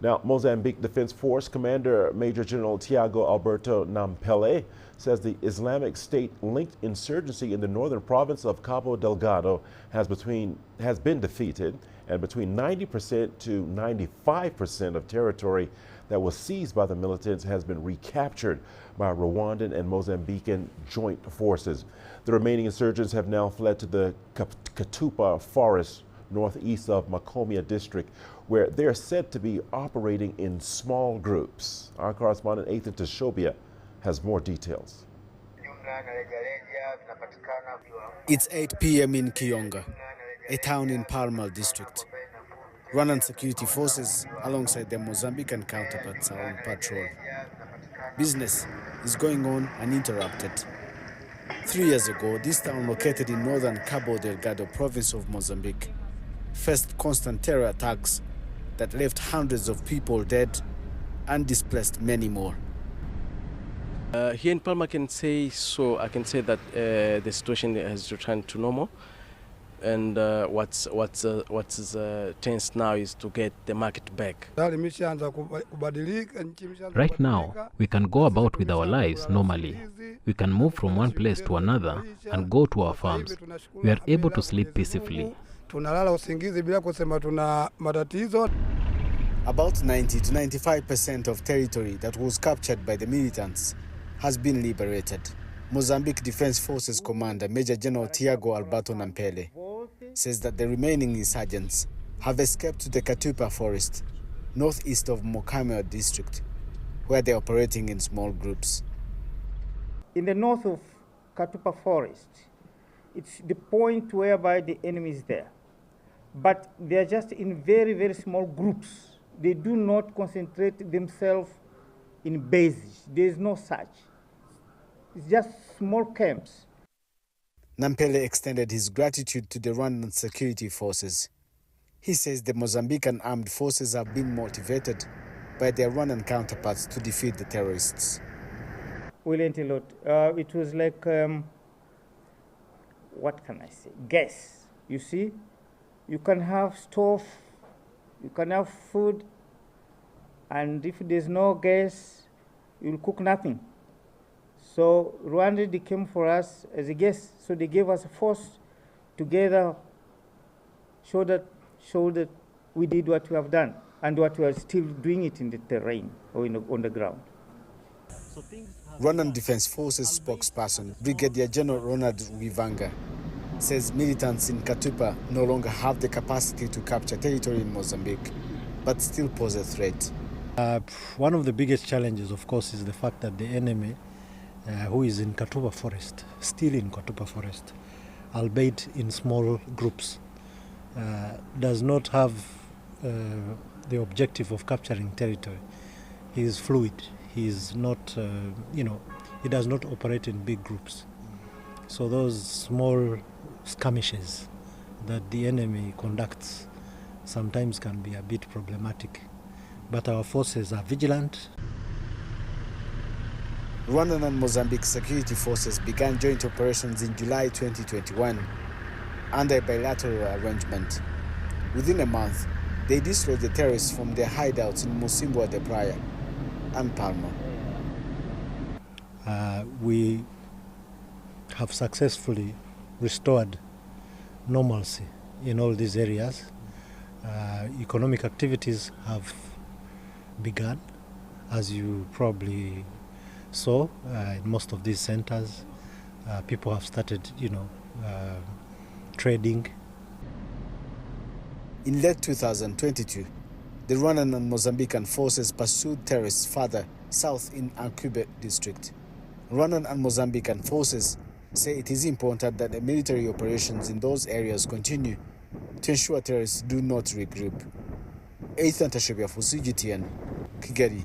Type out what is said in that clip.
Now, Mozambique Defense Force Commander Major General Tiago Alberto Nampele says the Islamic State-linked insurgency in the northern province of Cabo Delgado has been defeated, and between 90% to 95% of territory that was seized by the militants has been recaptured by Rwandan and Mozambican joint forces. The remaining insurgents have now fled to the Catupa forest northeast of Macomia district, where they're said to be operating in small groups. Our correspondent Ethan Tashobia has more details. It's 8 p.m. in Kiyonga, a town in Palmal district. Rwandan security forces alongside their Mozambican counterparts are on patrol. Business is going on uninterrupted. 3 years ago, this town located in northern Cabo Delgado province of Mozambique faced constant terror attacks that left hundreds of people dead and displaced many more. Here in Palma, I can say that the situation has returned to normal, and what's tense now is to get the market back. Right now, we can go about with our lives normally. We can move from one place to another and go to our farms. We are able to sleep peacefully. About 90 to 95% of territory that was captured by the militants has been liberated. Mozambique Defense Forces Commander Major General Tiago Alberto Nampele says that the remaining insurgents have escaped to the Catupa forest, northeast of Macomia district, where they are operating in small groups. In the north of Catupa forest, it's the point whereby the enemy is there. But they are just in very, very small groups. They do not concentrate themselves in bases. There is no such. It's just small camps. Nampele extended his gratitude to the Rwandan security forces. He says the Mozambican armed forces have been motivated by their Rwandan counterparts to defeat the terrorists. We learned a lot. It was like, what can I say? Gas. You see, you can have stove, you can have food, and if there's no gas, you'll cook nothing. So Rwanda, they came for us as a guest, so they gave us a force together, show that we did what we have done, and what we are still doing it in the terrain or on the ground. Rwandan Defense Forces spokesperson Brigadier General Ronald Rwivanga says militants in Catupa no longer have the capacity to capture territory in Mozambique, but still pose a threat. One of the biggest challenges, of course, is the fact that the enemy, who is in Catupa forest, still in Catupa forest, albeit in small groups, does not have the objective of capturing territory. He is fluid. He is not, he does not operate in big groups. So those small skirmishes that the enemy conducts sometimes can be a bit problematic. But our forces are vigilant. Rwandan and Mozambique security forces began joint operations in July 2021 under a bilateral arrangement. Within a month, they destroyed the terrorists from their hideouts in Musimbo de Praia and Palma. We have successfully restored normalcy in all these areas. Economic activities have begun, as you probably saw in most of these centers. People have started, trading. In late 2022, the Rwandan and Mozambican forces pursued terrorists further south in Ankube district. Rwandan and Mozambican forces say it is important that the military operations in those areas continue to ensure terrorists do not regroup. Ethan Tashobia for CGTN, Kigali.